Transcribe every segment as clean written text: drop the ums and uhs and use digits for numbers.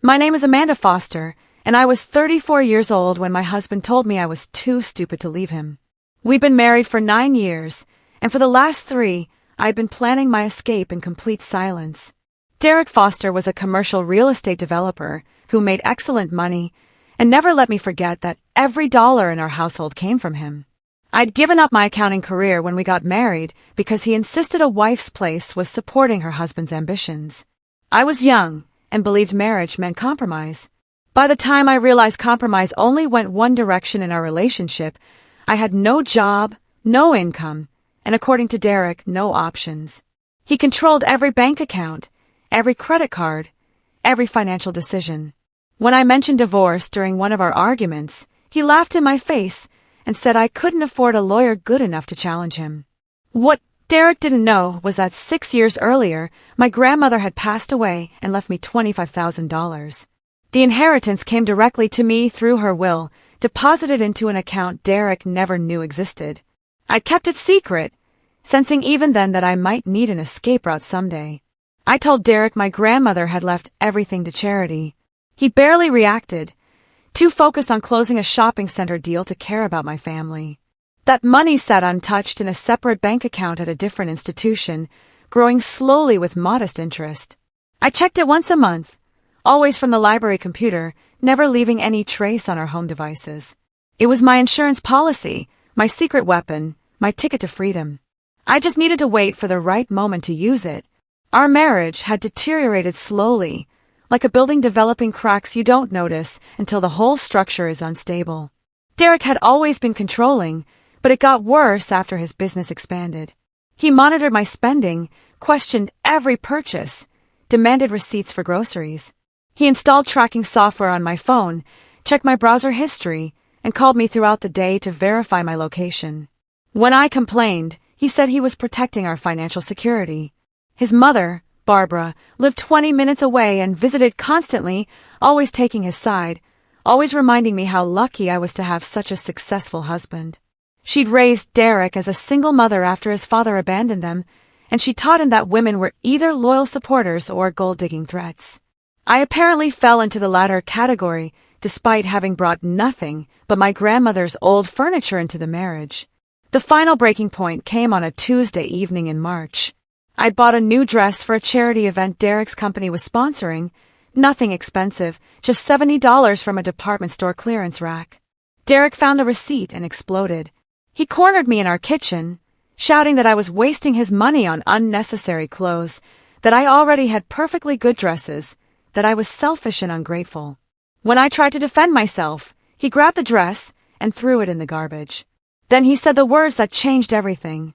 My name is Amanda Foster, and I was 34 years old when my husband told me I was too stupid to leave him. We'd been married for 9 years, and for the last 3, I had been planning my escape in complete silence. Derek Foster was a commercial real estate developer who made excellent money and never let me forget that every dollar in our household came from him. I'd given up my accounting career when we got married because he insisted a wife's place was supporting her husband's ambitions. I was young and believed marriage meant compromise. By the time I realized compromise only went one direction in our relationship, I had no job, no income, and according to Derek, no options. He controlled every bank account, every credit card, every financial decision. When I mentioned divorce during one of our arguments, he laughed in my face and said I couldn't afford a lawyer good enough to challenge him. What Derek didn't know was that 6 years earlier, my grandmother had passed away and left me $25,000. The inheritance came directly to me through her will, deposited into an account Derek never knew existed. I kept it secret, sensing even then that I might need an escape route someday. I told Derek my grandmother had left everything to charity. He barely reacted, too focused on closing a shopping center deal to care about my family. That money sat untouched in a separate bank account at a different institution, growing slowly with modest interest. I checked it once a month, always from the library computer, never leaving any trace on our home devices. It was my insurance policy, my secret weapon, my ticket to freedom. I just needed to wait for the right moment to use it. Our marriage had deteriorated slowly, like a building developing cracks you don't notice until the whole structure is unstable. Derek had always been controlling, but it got worse after his business expanded. He monitored my spending, questioned every purchase, demanded receipts for groceries. He installed tracking software on my phone, checked my browser history, and called me throughout the day to verify my location. When I complained, he said he was protecting our financial security. His mother, Barbara, lived 20 minutes away and visited constantly, always taking his side, always reminding me how lucky I was to have such a successful husband. She'd raised Derek as a single mother after his father abandoned them, and she taught him that women were either loyal supporters or gold-digging threats. I apparently fell into the latter category, despite having brought nothing but my grandmother's old furniture into the marriage. The final breaking point came on a Tuesday evening in March. I'd bought a new dress for a charity event Derek's company was sponsoring. Nothing expensive, just $70 from a department store clearance rack. Derek found the receipt and exploded. He cornered me in our kitchen, shouting that I was wasting his money on unnecessary clothes, that I already had perfectly good dresses, that I was selfish and ungrateful. When I tried to defend myself, he grabbed the dress and threw it in the garbage. Then he said the words that changed everything.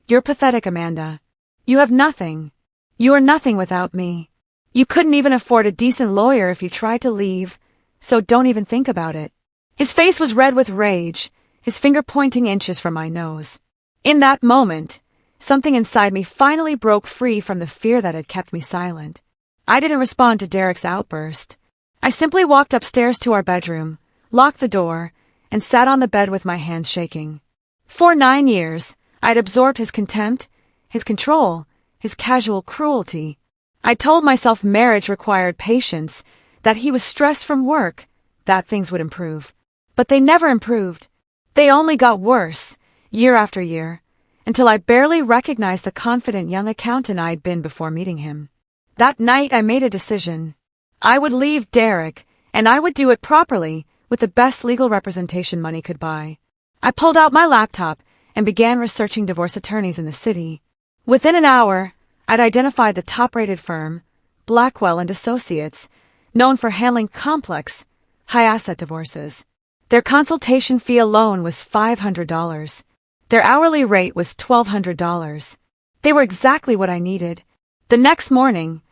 "You're pathetic, Amanda. You have nothing. You are nothing without me. You couldn't even afford a decent lawyer if you tried to leave, so don't even think about it." His face was red with rage, his finger pointing inches from my nose. In that moment, something inside me finally broke free from the fear that had kept me silent. I didn't respond to Derek's outburst. I simply walked upstairs to our bedroom, locked the door, and sat on the bed with my hands shaking. For 9 years, I'd absorbed his contempt, his control, his casual cruelty. I told myself marriage required patience, that he was stressed from work, that things would improve. But they never improved. They only got worse, year after year, until I barely recognized the confident young accountant I'd been before meeting him. That night I made a decision. I would leave Derek, and I would do it properly, with the best legal representation money could buy. I pulled out my laptop and began researching divorce attorneys in the city. Within an hour, I'd identified the top-rated firm, Blackwell & Associates, known for handling complex, high-asset divorces. Their consultation fee alone was $500. Their hourly rate was $1,200. They were exactly what I needed. The next morning,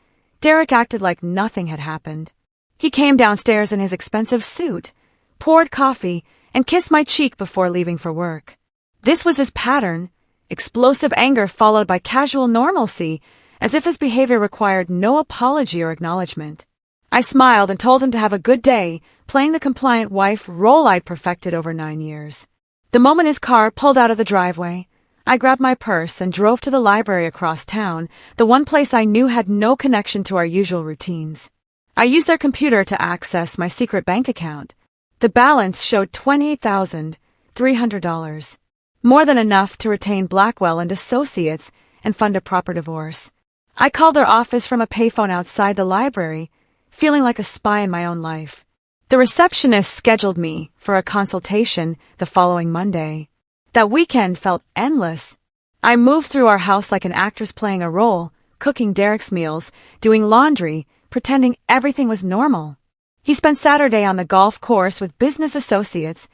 Derek acted like nothing had happened. He came downstairs in his expensive suit, poured coffee, and kissed my cheek before leaving for work. This was his pattern, explosive anger followed by casual normalcy, as if his behavior required no apology or acknowledgement. I smiled and told him to have a good day, playing the compliant wife role I'd perfected over 9 years. The moment his car pulled out of the driveway, I grabbed my purse and drove to the library across town, the one place I knew had no connection to our usual routines. I used their computer to access my secret bank account. The balance showed $28,300, more than enough to retain Blackwell and Associates and fund a proper divorce. I called their office from a payphone outside the library, feeling like a spy in my own life. The receptionist scheduled me for a consultation the following Monday. That weekend felt endless. I moved through our house like an actress playing a role, cooking Derek's meals, doing laundry, pretending everything was normal. He spent Saturday on the golf course with business associates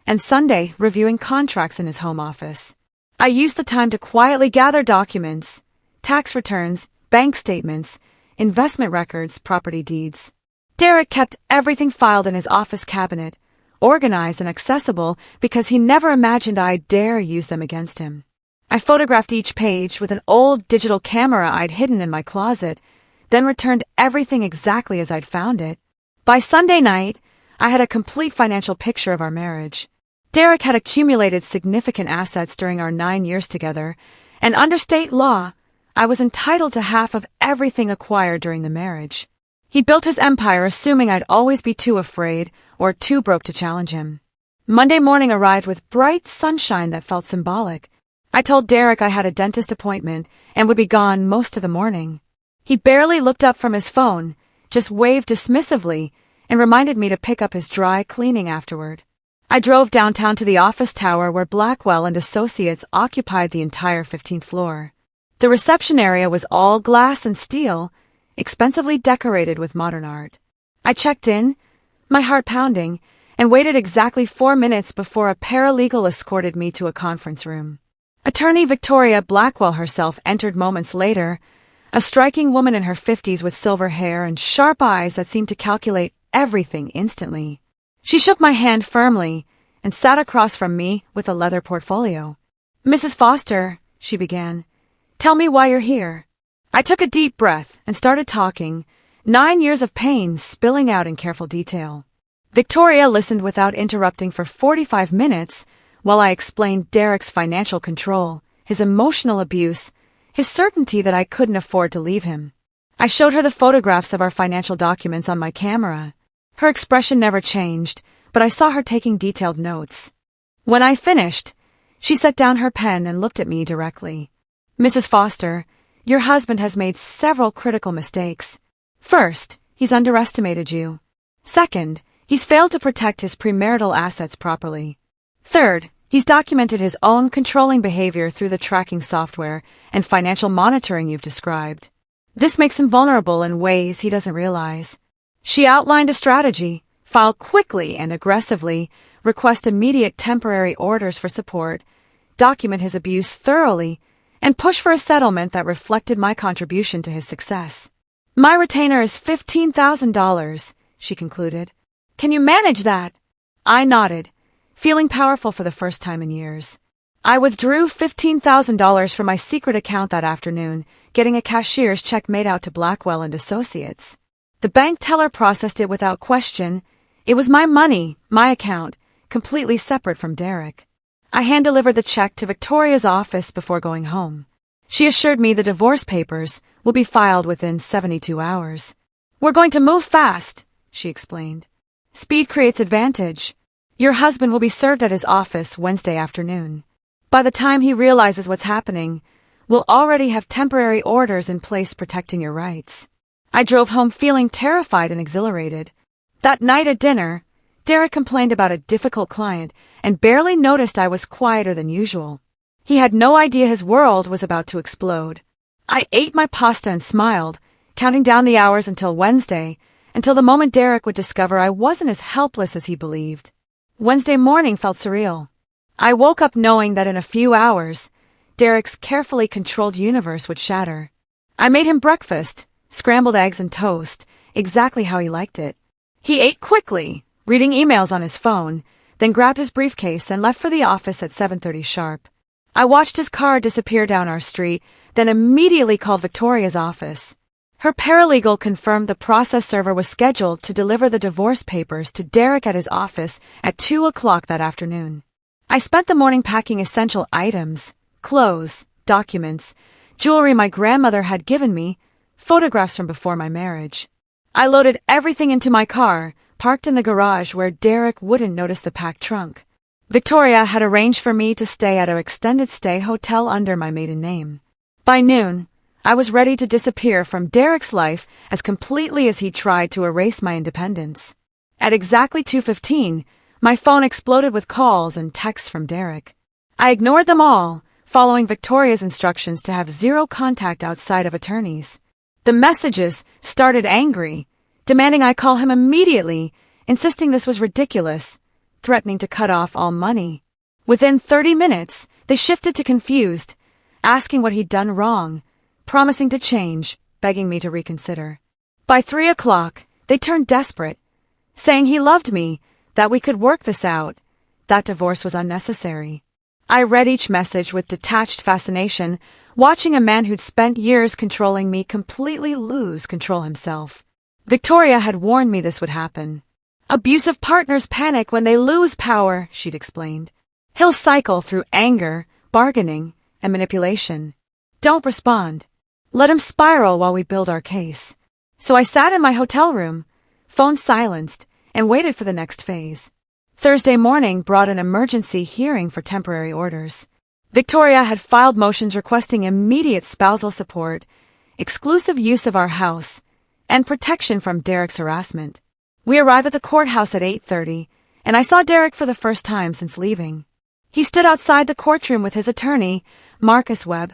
and Sunday reviewing contracts in his home office. I used the time to quietly gather documents, tax returns, bank statements, investment records, property deeds. Derek kept everything filed in his office cabinet, organized and accessible because he never imagined I'd dare use them against him. I photographed each page with an old digital camera I'd hidden in my closet, then returned everything exactly as I'd found it. By Sunday night, I had a complete financial picture of our marriage. Derek had accumulated significant assets during our 9 years together, and under state law, I was entitled to half of everything acquired during the marriage. He built his empire assuming I'd always be too afraid or too broke to challenge him. Monday morning arrived with bright sunshine that felt symbolic. I told Derek I had a dentist appointment and would be gone most of the morning. He barely looked up from his phone, just waved dismissively, and reminded me to pick up his dry cleaning afterward. I drove downtown to the office tower where Blackwell and Associates occupied the entire 15th floor. The reception area was all glass and steel, expensively decorated with modern art. I checked in, my heart pounding, and waited exactly 4 minutes before a paralegal escorted me to a conference room. Attorney Victoria Blackwell herself entered moments later, a striking woman in her 50s with silver hair and sharp eyes that seemed to calculate everything instantly. She shook my hand firmly and sat across from me with a leather portfolio. "Mrs. Foster," she began, "tell me why you're here." I took a deep breath and started talking, 9 years of pain spilling out in careful detail. Victoria listened without interrupting for 45 minutes while I explained Derek's financial control, his emotional abuse, his certainty that I couldn't afford to leave him. I showed her the photographs of our financial documents on my camera. Her expression never changed, but I saw her taking detailed notes. When I finished, she set down her pen and looked at me directly. "Mrs. Foster, your husband has made several critical mistakes. First, he's underestimated you. Second, he's failed to protect his premarital assets properly. Third, he's documented his own controlling behavior through the tracking software and financial monitoring you've described. This makes him vulnerable in ways he doesn't realize." She outlined a strategy: file quickly and aggressively, request immediate temporary orders for support, document his abuse thoroughly, and push for a settlement that reflected my contribution to his success. "My retainer is $15,000, she concluded. "Can you manage that?" I nodded, feeling powerful for the first time in years. I withdrew $15,000 from my secret account that afternoon, getting a cashier's check made out to Blackwell and Associates. The bank teller processed it without question. It was my money, my account, completely separate from Derek. I hand-delivered the check to Victoria's office before going home. She assured me the divorce papers will be filed within 72 hours. "We're going to move fast," she explained. "Speed creates advantage. Your husband will be served at his office Wednesday afternoon. By the time he realizes what's happening, we'll already have temporary orders in place protecting your rights." I drove home feeling terrified and exhilarated. That night at dinner, Derek complained about a difficult client and barely noticed I was quieter than usual. He had no idea his world was about to explode. I ate my pasta and smiled, counting down the hours until Wednesday, until the moment Derek would discover I wasn't as helpless as he believed. Wednesday morning felt surreal. I woke up knowing that in a few hours, Derek's carefully controlled universe would shatter. I made him breakfast, scrambled eggs and toast, exactly how he liked it. He ate quickly, reading emails on his phone, then grabbed his briefcase and left for the office at 7:30 sharp. I watched his car disappear down our street, then immediately called Victoria's office. Her paralegal confirmed the process server was scheduled to deliver the divorce papers to Derek at his office at 2 o'clock that afternoon. I spent the morning packing essential items, clothes, documents, jewelry my grandmother had given me, photographs from before my marriage. I loaded everything into my car, parked in the garage where Derek wouldn't notice the packed trunk. Victoria had arranged for me to stay at an extended stay hotel under my maiden name. By noon, I was ready to disappear from Derek's life as completely as he tried to erase my independence. At exactly 2:15, my phone exploded with calls and texts from Derek. I ignored them all, following Victoria's instructions to have zero contact outside of attorneys. The messages started angry, demanding I call him immediately, insisting this was ridiculous, threatening to cut off all money. Within 30 minutes, they shifted to confused, asking what he'd done wrong, promising to change, begging me to reconsider. By 3 o'clock, they turned desperate, saying he loved me, that we could work this out, that divorce was unnecessary. I read each message with detached fascination, watching a man who'd spent years controlling me completely lose control himself. Victoria had warned me this would happen. Abusive partners panic when they lose power, she'd explained. He'll cycle through anger, bargaining, and manipulation. Don't respond. Let him spiral while we build our case. So I sat in my hotel room, phone silenced, and waited for the next phase. Thursday morning brought an emergency hearing for temporary orders. Victoria had filed motions requesting immediate spousal support, exclusive use of our house, and protection from Derek's harassment. We arrived at the courthouse at 8:30, and I saw Derek for the first time since leaving. He stood outside the courtroom with his attorney, Marcus Webb,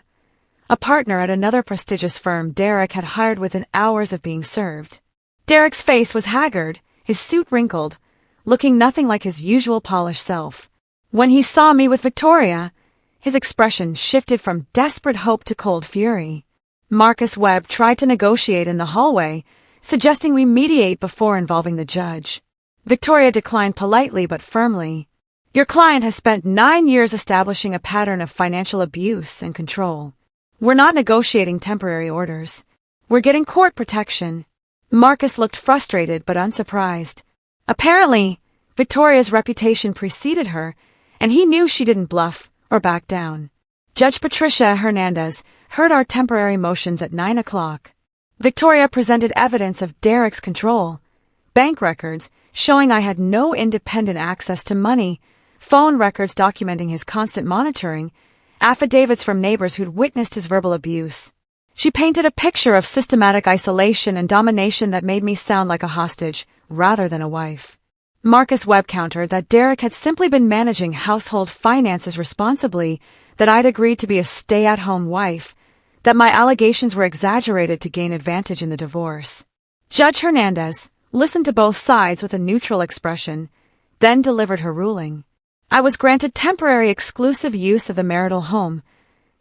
a partner at another prestigious firm Derek had hired within hours of being served. Derek's face was haggard, his suit wrinkled, looking nothing like his usual polished self. When he saw me with Victoria, his expression shifted from desperate hope to cold fury. Marcus Webb tried to negotiate in the hallway, suggesting we mediate before involving the judge. Victoria declined politely but firmly. Your client has spent 9 years establishing a pattern of financial abuse and control. We're not negotiating temporary orders. We're getting court protection. Marcus looked frustrated but unsurprised. Apparently, Victoria's reputation preceded her, and he knew she didn't bluff or back down. Judge Patricia Hernandez heard our temporary motions at 9 o'clock. Victoria presented evidence of Derek's control, bank records showing I had no independent access to money, phone records documenting his constant monitoring, affidavits from neighbors who'd witnessed his verbal abuse. She painted a picture of systematic isolation and domination that made me sound like a hostage rather than a wife. Marcus Webb countered that Derek had simply been managing household finances responsibly, that I'd agreed to be a stay-at-home wife, that my allegations were exaggerated to gain advantage in the divorce. Judge Hernandez listened to both sides with a neutral expression, then delivered her ruling. I was granted temporary exclusive use of the marital home,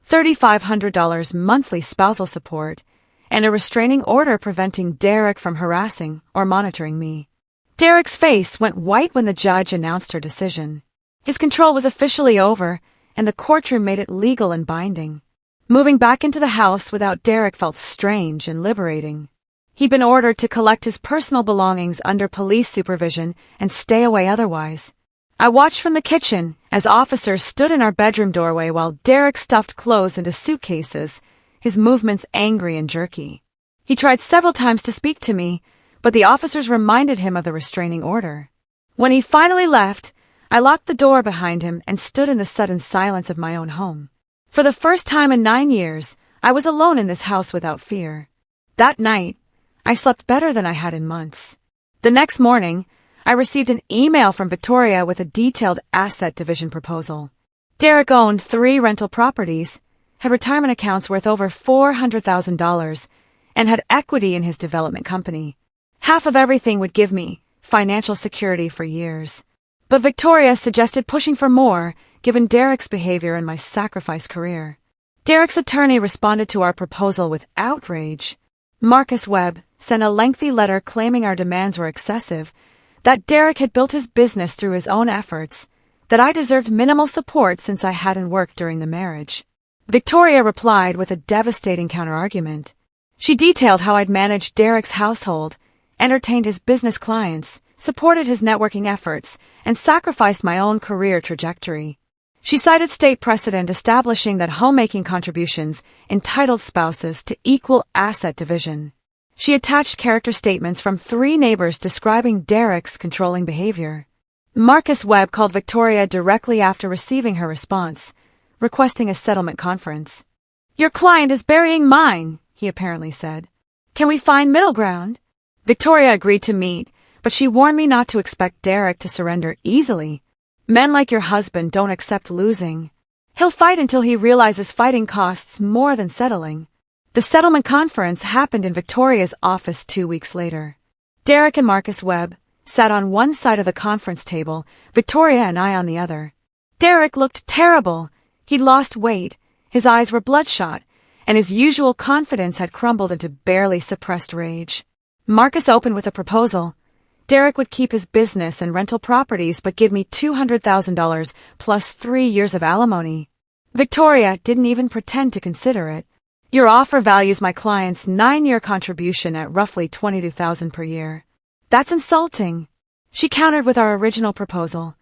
$3,500 monthly spousal support, and a restraining order preventing Derek from harassing or monitoring me. Derek's face went white when the judge announced her decision. His control was officially over, and the courtroom made it legal and binding. Moving back into the house without Derek felt strange and liberating. He'd been ordered to collect his personal belongings under police supervision and stay away otherwise. I watched from the kitchen as officers stood in our bedroom doorway while Derek stuffed clothes into suitcases, his movements angry and jerky. He tried several times to speak to me, but the officers reminded him of the restraining order. When he finally left, I locked the door behind him and stood in the sudden silence of my own home. For the first time in 9 years, I was alone in this house without fear. That night, I slept better than I had in months. The next morning, I received an email from Victoria with a detailed asset division proposal. Derek owned 3 rental properties, had retirement accounts worth over $400,000, and had equity in his development company. Half of everything would give me financial security for years. But Victoria suggested pushing for more, given Derek's behavior and my sacrificed career. Derek's attorney responded to our proposal with outrage. Marcus Webb sent a lengthy letter claiming our demands were excessive, that Derek had built his business through his own efforts, that I deserved minimal support since I hadn't worked during the marriage. Victoria replied with a devastating counterargument. She detailed how I'd managed Derek's household, entertained his business clients, supported his networking efforts, and sacrificed my own career trajectory. She cited state precedent establishing that homemaking contributions entitled spouses to equal asset division. She attached character statements from 3 neighbors describing Derek's controlling behavior. Marcus Webb called Victoria directly after receiving her response, requesting a settlement conference. "Your client is burying mine," he apparently said. "Can we find middle ground?" Victoria agreed to meet, but she warned me not to expect Derek to surrender easily. "Men like your husband don't accept losing. He'll fight until he realizes fighting costs more than settling." The settlement conference happened in Victoria's office 2 weeks later. Derek and Marcus Webb sat on one side of the conference table, Victoria and I on the other. Derek looked terrible. He'd lost weight, his eyes were bloodshot, and his usual confidence had crumbled into barely suppressed rage. Marcus opened with a proposal. Derek would keep his business and rental properties but give me $200,000 plus 3 years of alimony. Victoria didn't even pretend to consider it. "Your offer values my client's 9-year contribution at roughly $22,000 per year. That's insulting." She countered with our original proposal.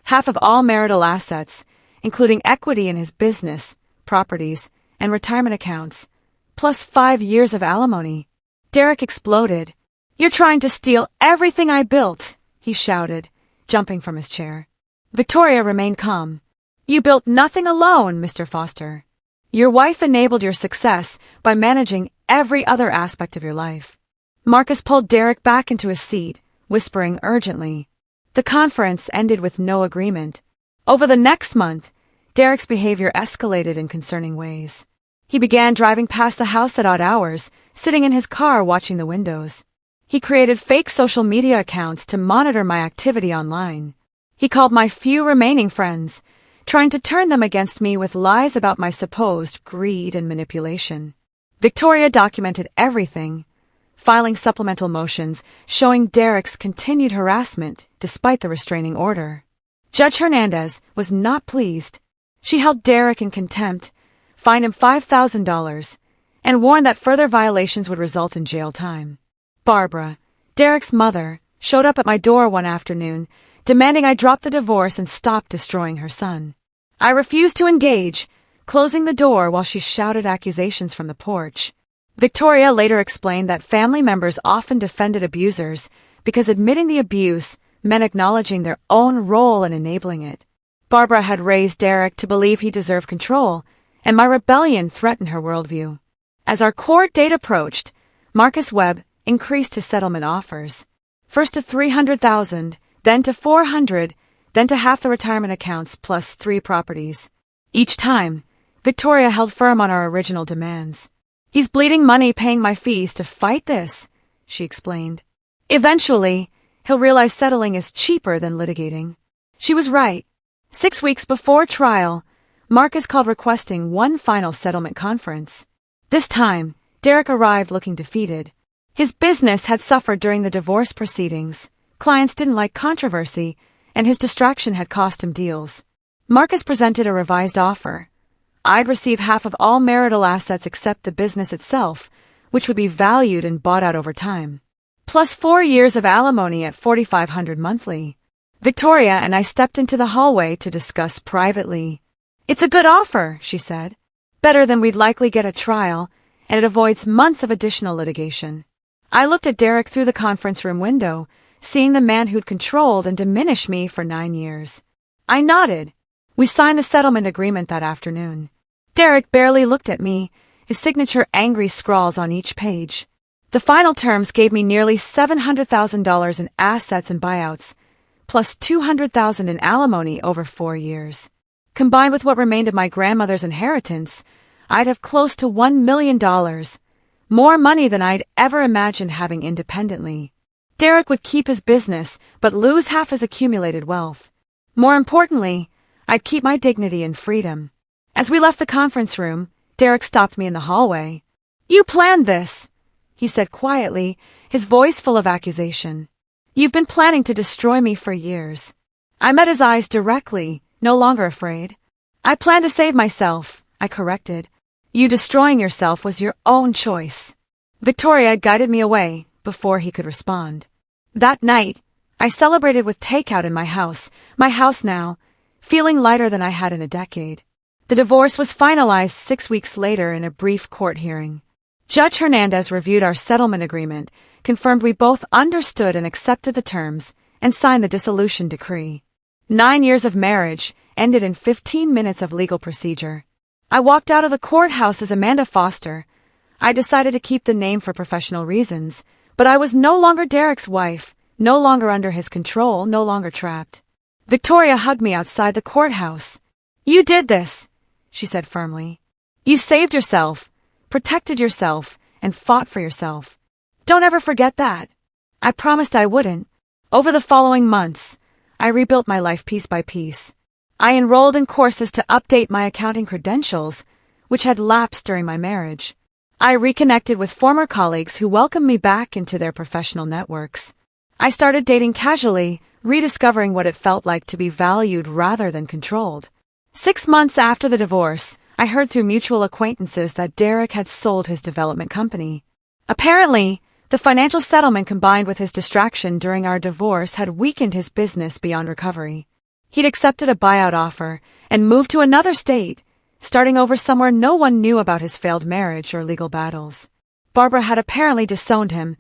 Half of all marital assets, including equity in his business, properties, and retirement accounts, plus 5 years of alimony. Derek exploded. "You're trying to steal everything I built," he shouted, jumping from his chair. Victoria remained calm. "You built nothing alone, Mr. Foster. Your wife enabled your success by managing every other aspect of your life." Marcus pulled Derek back into his seat, whispering urgently. The conference ended with no agreement. Over the next month, Derek's behavior escalated in concerning ways. He began driving past the house at odd hours, sitting in his car watching the windows. He created fake social media accounts to monitor my activity online. He called my few remaining friends, trying to turn them against me with lies about my supposed greed and manipulation. Victoria documented everything, filing supplemental motions showing Derek's continued harassment despite the restraining order. Judge Hernandez was not pleased. She held Derek in contempt, fined him $5,000, and warned that further violations would result in jail time. Barbara, Derek's mother, showed up at my door one afternoon, demanding I drop the divorce and stop destroying her son. I refused to engage, closing the door while she shouted accusations from the porch. Victoria later explained that family members often defended abusers because admitting the abuse meant acknowledging their own role in enabling it. Barbara had raised Derek to believe he deserved control, and my rebellion threatened her worldview. As our court date approached, Marcus Webb increased his settlement offers. First to $300,000, then to $400,000, then to half the retirement accounts plus 3 properties. Each time, Victoria held firm on our original demands. "He's bleeding money paying my fees to fight this," she explained. "Eventually, he'll realize settling is cheaper than litigating." She was right. 6 weeks before trial, Marcus called requesting one final settlement conference. This time, Derek arrived looking defeated. His business had suffered during the divorce proceedings. Clients didn't like controversy, and his distraction had cost him deals. Marcus presented a revised offer. I'd receive half of all marital assets except the business itself, which would be valued and bought out over time, plus 4 years of alimony at $4,500 monthly. Victoria and I stepped into the hallway to discuss privately. "It's a good offer," she said. "Better than we'd likely get at trial, and it avoids months of additional litigation." I looked at Derek through the conference room window, seeing the man who'd controlled and diminished me for 9 years. I nodded. We signed the settlement agreement that afternoon. Derek barely looked at me, his signature angry scrawls on each page. The final terms gave me nearly $700,000 in assets and buyouts, plus $200,000 in alimony over 4 years. Combined with what remained of my grandmother's inheritance, I'd have close to $1 million, more money than I'd ever imagined having independently. Derek would keep his business, but lose half his accumulated wealth. More importantly, I'd keep my dignity and freedom. As we left the conference room, Derek stopped me in the hallway. "You planned this," he said quietly, his voice full of accusation. "You've been planning to destroy me for years." I met his eyes directly, no longer afraid. "I planned to save myself," I corrected. "You destroying yourself was your own choice." Victoria guided me away before he could respond. That night, I celebrated with takeout in my house now, feeling lighter than I had in a decade. The divorce was finalized 6 weeks later in a brief court hearing. Judge Hernandez reviewed our settlement agreement, confirmed we both understood and accepted the terms, and signed the dissolution decree. 9 years of marriage ended in 15 minutes of legal procedure. I walked out of the courthouse as Amanda Foster. I decided to keep the name for professional reasons, but I was no longer Derek's wife, no longer under his control, no longer trapped. Victoria hugged me outside the courthouse. "You did this," she said firmly. "You saved yourself, protected yourself, and fought for yourself. Don't ever forget that." I promised I wouldn't. Over the following months, I rebuilt my life piece by piece. I enrolled in courses to update my accounting credentials, which had lapsed during my marriage. I reconnected with former colleagues who welcomed me back into their professional networks. I started dating casually, rediscovering what it felt like to be valued rather than controlled. 6 months after the divorce, I heard through mutual acquaintances that Derek had sold his development company. Apparently, the financial settlement combined with his distraction during our divorce had weakened his business beyond recovery. He'd accepted a buyout offer and moved to another state, starting over somewhere no one knew about his failed marriage or legal battles. Barbara had apparently disowned him,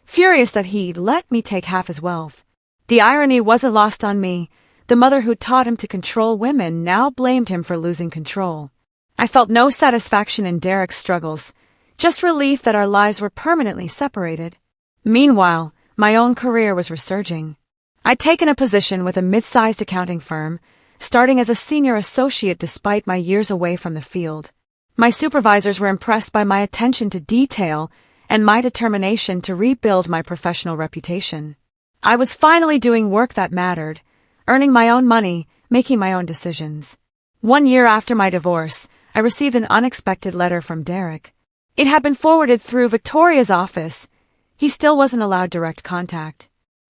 furious that he'd let me take half his wealth. The irony wasn't lost on me. The mother who taught him to control women now blamed him for losing control. I felt no satisfaction in Derek's struggles, just relief that our lives were permanently separated. Meanwhile, my own career was resurging. I'd taken a position with a mid-sized accounting firm, starting as a senior associate despite my years away from the field. My supervisors were impressed by my attention to detail and my determination to rebuild my professional reputation. I was finally doing work that mattered, earning my own money, making my own decisions. 1 year after my divorce, I received an unexpected letter from Derek. It had been forwarded through Victoria's office. He still wasn't allowed direct contact.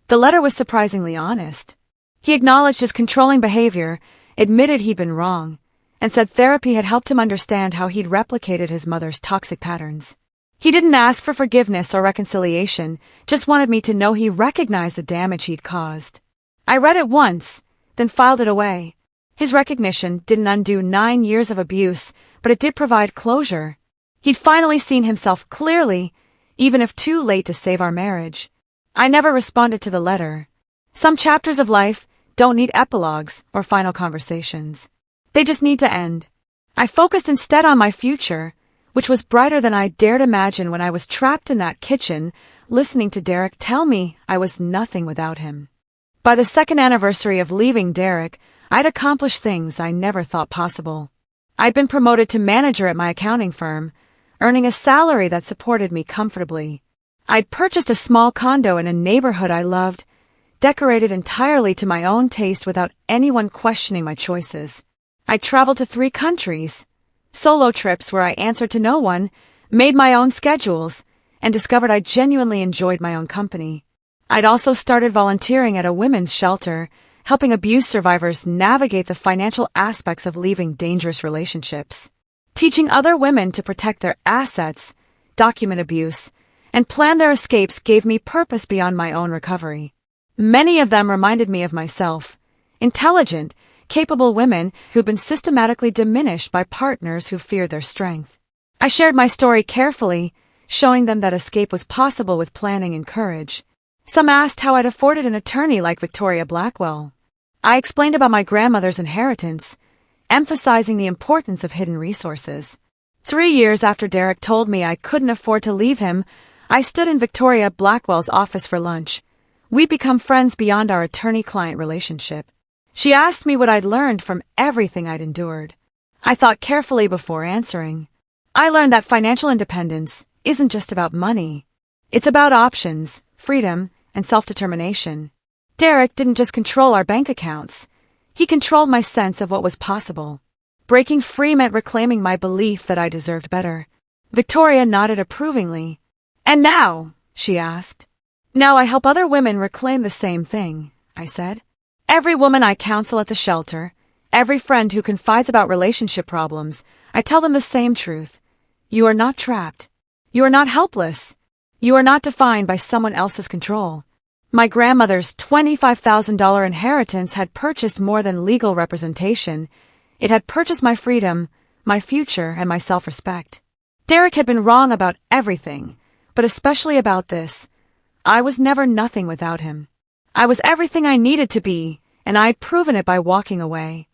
The letter was surprisingly honest. He acknowledged his controlling behavior, admitted he'd been wrong, and said therapy had helped him understand how he'd replicated his mother's toxic patterns. He didn't ask for forgiveness or reconciliation, just wanted me to know he recognized the damage he'd caused. I read it once, then filed it away. His recognition didn't undo 9 years of abuse, but it did provide closure. He'd finally seen himself clearly, even if too late to save our marriage. I never responded to the letter. Some chapters of life don't need epilogues or final conversations. They just need to end. I focused instead on my future, which was brighter than I dared imagine when I was trapped in that kitchen, listening to Derek tell me I was nothing without him. By the 2nd anniversary of leaving Derek, I'd accomplished things I never thought possible. I'd been promoted to manager at my accounting firm, earning a salary that supported me comfortably. I'd purchased a small condo in a neighborhood I loved, decorated entirely to my own taste without anyone questioning my choices. I'd traveled to 3 countries, solo trips where I answered to no one, made my own schedules, and discovered I genuinely enjoyed my own company. I'd also started volunteering at a women's shelter, helping abuse survivors navigate the financial aspects of leaving dangerous relationships. Teaching other women to protect their assets, document abuse, and plan their escapes gave me purpose beyond my own recovery. Many of them reminded me of myself, intelligent, capable women who'd been systematically diminished by partners who feared their strength. I shared my story carefully, showing them that escape was possible with planning and courage. Some asked how I'd afforded an attorney like Victoria Blackwell. I explained about my grandmother's inheritance, emphasizing the importance of hidden resources. 3 years after Derek told me I couldn't afford to leave him, I stood in Victoria Blackwell's office for lunch. We'd become friends beyond our attorney-client relationship. She asked me what I'd learned from everything I'd endured. I thought carefully before answering. I learned that financial independence isn't just about money. It's about options, freedom, and self-determination. Derek didn't just control our bank accounts. He controlled my sense of what was possible. Breaking free meant reclaiming my belief that I deserved better. Victoria nodded approvingly. "And now?" she asked. "Now I help other women reclaim the same thing," I said. Every woman I counsel at the shelter, every friend who confides about relationship problems, I tell them the same truth. You are not trapped. You are not helpless. You are not defined by someone else's control. My grandmother's $25,000 inheritance had purchased more than legal representation. It had purchased my freedom, my future, and my self-respect. Derek had been wrong about everything, but especially about this. I was never nothing without him. I was everything I needed to be, and I'd proven it by walking away.